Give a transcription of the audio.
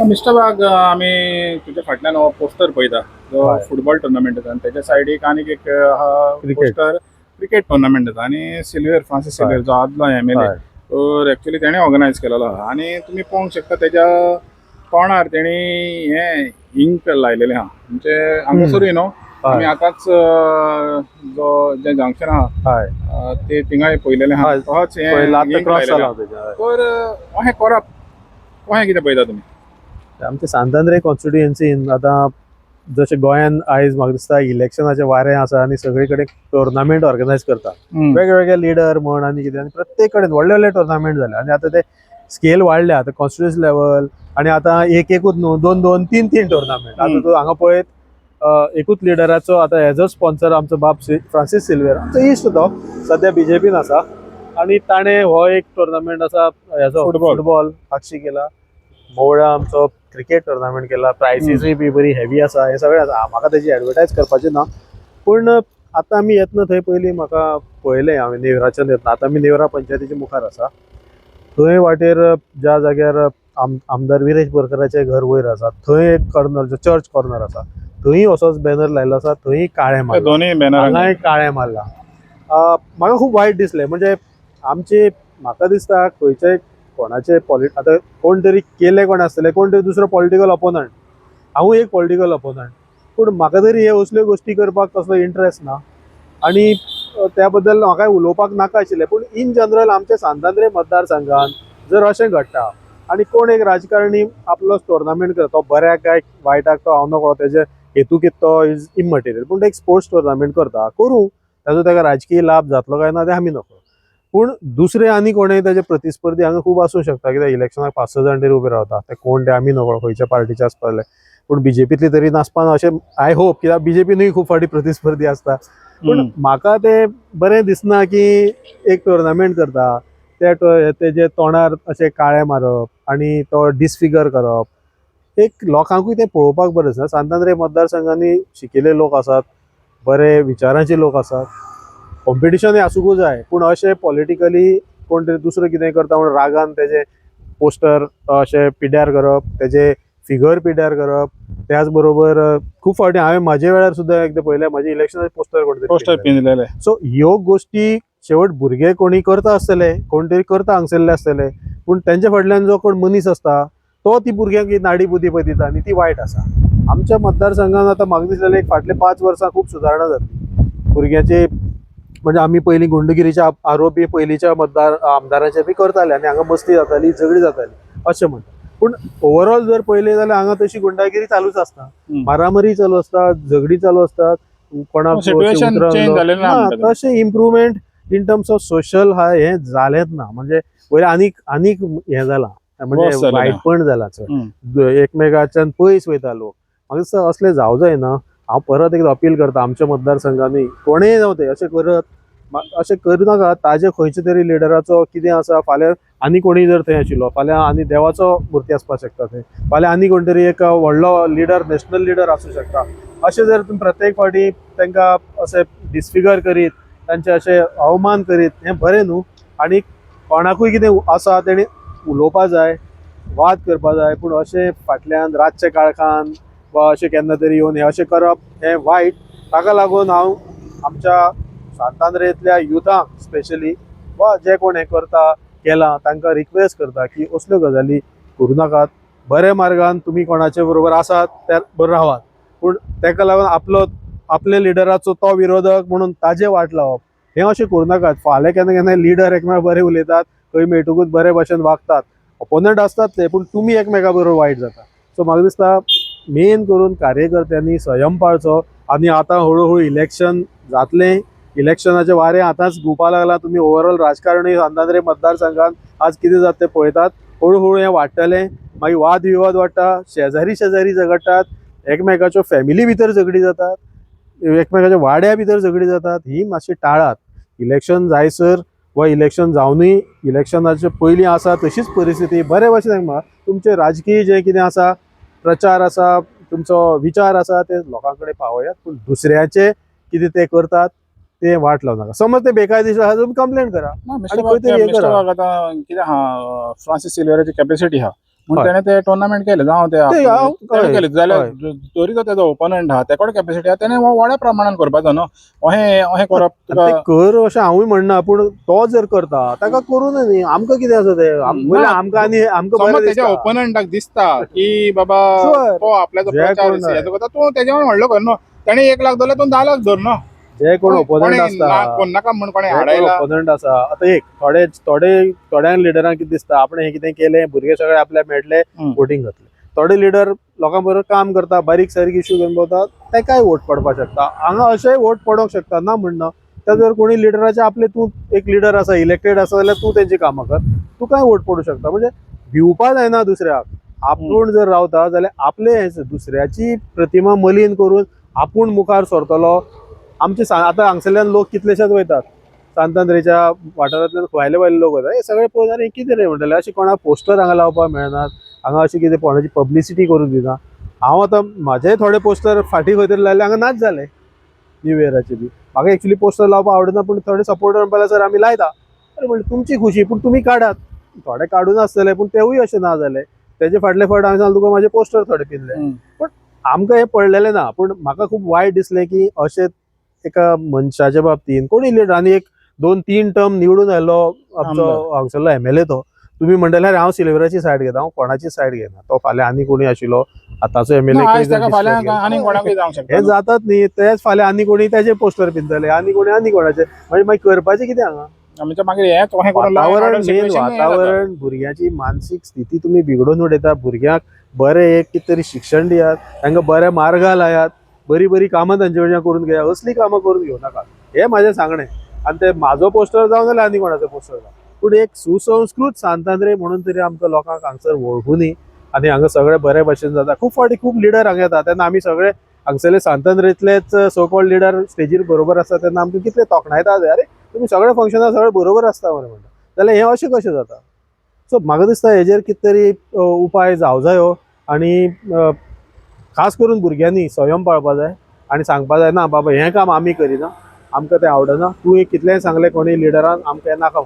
Mister बाग आम्ही तुझ्या फाटल्यान हो पोस्टर पळयता जो हय फुटबॉल टुर्नामेंट आसा आनी तेच्या सायडीक आनीक एक क्रिकेट पोस्टर क्रिकेट टुर्नामेंट आसा आनी सिल्वर फ्रांसीस हय सिल्वर जो आदलो MLA हय तर एक्चुअली तेणे ऑर्गनायज केलेलो आहा आनी तुमी पळोवंक शकता तेच्या तोंडार तेणी हे इंक लायलेलें आहा म्हणजे हांगासरूय न्हू आमी हय आतांच जो जे जंक्शन आहा हय ते थिंगाय पळयलेलें आहा हय तोच हे पयला आतां इंक क्रॉस लायलेलें जाला आहा तेजें हय. तर अशें करप अशें कितें पळयता तुमी आमच्या सांतांद्रे कॉन्स्टिट्युएन्सीन आतां जशें गोंयान आयज म्हाका दिसता इलेक्शनाचें वारें आसा आनी सगळे कडेन टुर्नामेंट ऑर्गनायज करता वेगवेगळे लिडर म्हण आनी कितें आनी प्रत्येक कडेन व्हडले व्हडले टुर्नामेंट जाले आनी आतां ते स्केल वाडल्या आतां कॉन्स्टिट्युएन्सी लेवल आनी आतां एक एकूच न्हू दोन दोन तीन तीन टुर्नामेंट आतां तूं हांगा पळयत एकूच लिडराचो आतां एज अ स्पॉन्सर आमचो बाब फ्रांसीस सिल्वेर आमचो इश्ट तो सद्या BJPन आसा आनी ताणें हो एक टुर्नामेंट आसा हेजो फुटबॉल हागशी केला मोवळा आमचो क्रिकेट टुर्नामेंट केला प्रायसीसूय बी बरी हेवी आसा हे सगळें आसा म्हाका तेजी एडवर्टायज करपाचें ना पूण आतां आमी येतना थंय पयलीं म्हाका पळयलें हांवें नेवराच्यान येतना आतां आमी नेवरा पंचायतीच्या मुखार आसा थंय वाटेर ज्या जाग्यार आमदार विरेश बोरकराचें घर वयर आसा थंय एक कॉर्नर चर्च कॉर्नर आसा थंय असोच बॅनर लायलो आसा थंय काळें मारला दोन्ही बॅनर हांगाय काळें मारला म्हाका खूब वायट दिसलें म्हणजे आमचे म्हाका दिसता खंयचेय कोणाचे आतां कोण तरी केले कोण आसतले कोण तरी दुसरो पॉलिटिकल अपोनंट हांवूय एक पॉलिटिकल अपोनंट पूण म्हाका तरी हे असल्यो गोश्टी करपाक कसलो इंट्रस्ट ना आनी त्या बद्दल म्हाका उलोवपाक नाका आशिल्लें पूण इन जनरल आमच्या सांतांद्रे मतदारसंघान जर अशें घडटा आनी कोण एक राजकारणी आपलो टुर्नामेंट करता तो बऱ्याक काय वायटाक तो हांव नकळो तेजे हेतू कितें तो इज इममटेरियल पूण एक स्पोर्ट्स टुर्नामेंट करता करूं ताजो ताका राजकीय लाभ जातलो काय ना तें आमी नकळो पूण दुसरे आनी कोणय ताजे प्रतिस्पर्धी हांगा खूब आसूं शकता कित्याक इलेक्शनाक 5-6 जाण तरी उबे रावता ते कोण ते आमी नकळो खंयच्या पार्टीचे आसपाले पूण BJPतली तरी नासपाना अशें आय होप कित्याक BJPनूय खूब फावटी प्रतिस्पर्धी आसता पूण म्हाका ते बरें दिसना की एक टुर्नामेंट करता तेजे तोंडार अशें काळें मारप आनी तो डिसफिगर करप एक लोकांकूय तें पळोवपाक बरें दिसना सांतांद्रे मतदारसंघांनी शिकिल्ले लोक आसात बरे विचारांचे लोक आसात कॉम्पिटिशनूय आसूंक जाय पूण अशें पॉलिटिकली कोण तरी दुसरो कितें करता म्हणून रागान तेजे पोस्टर अशें पिड्ड्यार करप तेजे फिगर पिड्ड्यार करप त्याच बरोबर खूब फावटी हांवें म्हाजे वेळार सुद्दां एकदां पळयलें म्हाजे इलेक्शनाचे पोस्टर पिंजलेले सो ह्यो गोश्टी शेवट भुरगे कोणी करता आसतले कोण तरी करता हांगसरले आसतले पूण तेंच्या फाटल्यान जो कोण मनीस आसता तो ती भुरग्यांक नाडी बुद्धी पळय दिता आनी ती वायट आसा आमच्या मतदारसंघान आतां म्हाका दिसलेलें एक फाटले 5 वर्सां खूब सुदारणा जातली भुरग्याचे म्हणजे आमी पयलीं गुंडगिरीचे आरोपी पयलींच्या आमदारांचे बी करताले आनी हांगा मस्ती जाताली झगडी जाताली अशें म्हणटा पूण ओवरऑल जर पळयलें जाल्यार हांगा तशी गुंडागिरी चालूच आसता मारामारी चालू आसता झगडी चालू आसतात कोणाक सिच्युएशन चेंज जालेलें ना म्हणटा तशें improvement in terms of social हें जालेंच ना म्हणजे पयलीं आनीक हें जालां म्हणजे वायटपण जालां चड एकमेकाच्यान पयस वयता लोक म्हाका दिसता असलें जावं जायना हांव परत एकदां अपील करता आमच्या मतदारसंघांनी कोणेय जावं ते अशें करत अशें करूनाका ताजे खंयचे तरी लिडराचो कितें आसा फाल्यां आनी कोणीय जर थंय आशिल्लो फाल्यां आनी देवाचो मुर्ती आसपाक शकता थंय फाल्यां आनी कोण तरी एक व्हडलो लिडर नॅशनल लिडर आसूं शकता अशें जर तुमी प्रत्येक फावटी तांकां अशें डिसफिगर करीत तांचे अशें अवमान करीत हें बरें न्हू आनी कोणाकूय कितें आसा तेणी उलोवपाक जाय वाद करपाक जाय पूण अशें फाटल्यान रातचे काळखान वा अशें केन्ना तरी येवन हें अशें करप हें वायट ताका लागून हांव आमच्या सांतांद्रेंतल्या युथांक स्पेशली वा जे कोण हें करता केलां तांकां रिक्वेस्ट करता की असल्यो गजाली करूं नाकात बरे मार्गान तुमी कोणाचे बरोबर आसात त्या बरोबर रावात पूण ताका लागून आपल्या लिडराचो तो विरोधक म्हणून ताजे वाट लावप हें अशें करूं नाकात फाल्यां केन्ना केन्ना लिडर एकमेकाक बरे उलयतात खंय मेळटकूच बरे भशेन वागतात ओपोनंट आसतात ते पूण तुमी एकमेका बरोबर वायट जाता सो म्हाका दिसता मेन करून कार्यकर्त्यांनी संयम पाळचो आनी आतां हळू इलेक्शन जातलें इलेक्शनाचे वारें आतांच घुवपाक लागला तुमी ओवरऑल राजकारणी सांतांद्रे मतदारसंघात आज कितें जाता तें पळयतात हळू हें वाडटलें मागीर वाद विवाद वाडटा शेजारी झगडटात एकमेकाच्यो फॅमिली भितर झगडी जातात एकमेकाच्या वाड्या भितर झगडी जातात ही मातशी टाळात इलेक्शन जायसर वा इलेक्शन जावनूय इलेक्शनाचे पयलीं आसा तशीच परिस्थिती बरे भशेन म्हाका तुमचे राजकीय जें कितें आसा प्रचार आसा तुमचो विचार आसा ते लोकां कडेन पावयात पूण दुसऱ्याचे कितें ते करतात ते वाट लावं नाका समज ते बेकायदेशीर आसा तुमी कंप्लेंट करा मिस्टर बाग आतां कितें आहा फ्रांसीस सिल्वेराची कॅपेसिटी आहा म्हणून हय. त्याने ते टुर्नामेंट केले जावं ते हांव ते हय, केले जाल्यार हय. जरी तो तेजो ओपोनंट आहा तेकोड कॅपॅसिटी आहा तेणे व्हड्या प्रमाणान करपाचो न्हू अहें करप ते कर अशें हांवूय म्हणना पूण तो जर करता ताका करूं न्ही आमकां कितें आसा ते पयलें आमकां आनी आमकां बरें समज तेज्या दिसता ओपोनंटाक दिसता की बाबा Sure. तो आपल्याचो जे प्रचार कोण हेजो करता तूं तेज्या व्हडलो कर न्हू तेणे 1 लाख धरल्यार तूं 10 लाख धर न्हू जे कोण ओपोनंट आसता कोण नाका म्हण कोणें जे कोण हाडयला ओपोनंट आसा आतां एक थोड्या लिडरांक कितें दिसता आपण हें कितें केलें भुरगे सगळे आपल्या मेळटले वोटींग घातले थोडे लिडर लोकां बरोबर काम करता बारीक सारीक इश्यू घेवन भोंवता तेकाय वोट पडपाक शकता हांगा अशेंय वोट पडोंक शकता ना म्हणना त्या जर कोणी लिडराचे आपले तूं एक लिडर आसा इलेक्टेड आसा जाल्यार तूं तेंची कामां कर तुकाय वोट पडूं शकता म्हणजे भिवपा जायना दुसऱ्याक आपूण जर रावता जाल्यार आपले दुसऱ्याची प्रतिमा मलीन करून आपूण मुखार सरतलो आमचे आतां हांगसरल्यान लोक कितलेशेच वयतात सांतांद्रेच्या वाठारांतल्यान भायले भायले लोक वयतात हे सगळे पळोवन हे कितें रे म्हणटले अशें कोणाक पोस्टर हांगा लावपाक मेळनात हांगा अशी कितें कोणाची पब्लिसिटी करून दिना हांव आतां म्हाजेय थोडे पोस्टर फाटीं खंय तरी लायले हांगा नाच जाले न्यू इयराचे बी म्हाका एक्चुअली पोस्टर लावपाक आवडना पूण थोडे सपोर्टर म्हणपाक सर आमी लायता अरे म्हणलें तुमची खुशी पूण तुमी काडात थोडे काडून आसतले पूण तेवूय अशें ना जाले तेजे फाटले फावट हांवें सांगलें तुका म्हाजे पोस्टर थोडे पिनले पूण आमकां हें पडलेलें ना पूण म्हाका खूब वायट दिसलें की अशें एका मनशाच्या बाबतीन कोणी लिडर आनी एक 2-3 टर्म निवडून आयलो आमचो हांगसरलो MLA तो तुम्ही म्हणटल्यार हांव सिल्वराची सायड घेता हांव कोणाची सायड घेना तो फाल्यां आनी कोणी आशिल्लो आतांचो MLA हे जातात न्ही तेच फाल्यां आनी कोणी तेजे पोस्टर पिंतले आनी कोणाचे म्हणजे मागीर करपाचें कितें हांगा वातावरण भुरग्याची मानसीक स्थिती तुम्ही बिगडून उडयता भुरग्यांक बरें एक कितें तरी शिक्षण दियात तांकां बऱ्या मार्गा लायात बरी कामां तांचे कडच्यान करून घेयात असली कामां करून घेवं नाका हें म्हाजें सांगणें आनी ते म्हाजो पोस्टर जावं नाल्यार आनी कोणाचो पोस्टर जावं पूण एक सुसंस्कृत सांतांद्रे म्हणून तरी आमकां लोकांक हांगसर वळखुनी आनी हांगा सगळें बरे भशेन जाता खूब फावटी खूब लिडर हांगा येता तेन्ना आमी सगळे हांगसरले सांतांद्रेतलेच सो कॉल्ड लिडर स्टेजीर बरोबर आसता तेन्ना आमकां कितले तोखणायता अरे तुमी सगळे फंक्शनाक सगळे बरोबर आसता म्हणून म्हणटा जाल्यार हें अशें कशें जाता सो म्हाका दिसता हेजेर कितें तरी उपाय जावं जायो आनी खास करून भुरग्यांनी संयम पाळपा जाय आनी सांगपा जाय ना बाबा हें काम आमी करिना आमकां तें आवडना तूं कितलेंय सांगलें कोणी लिडरान आमकां हें नाका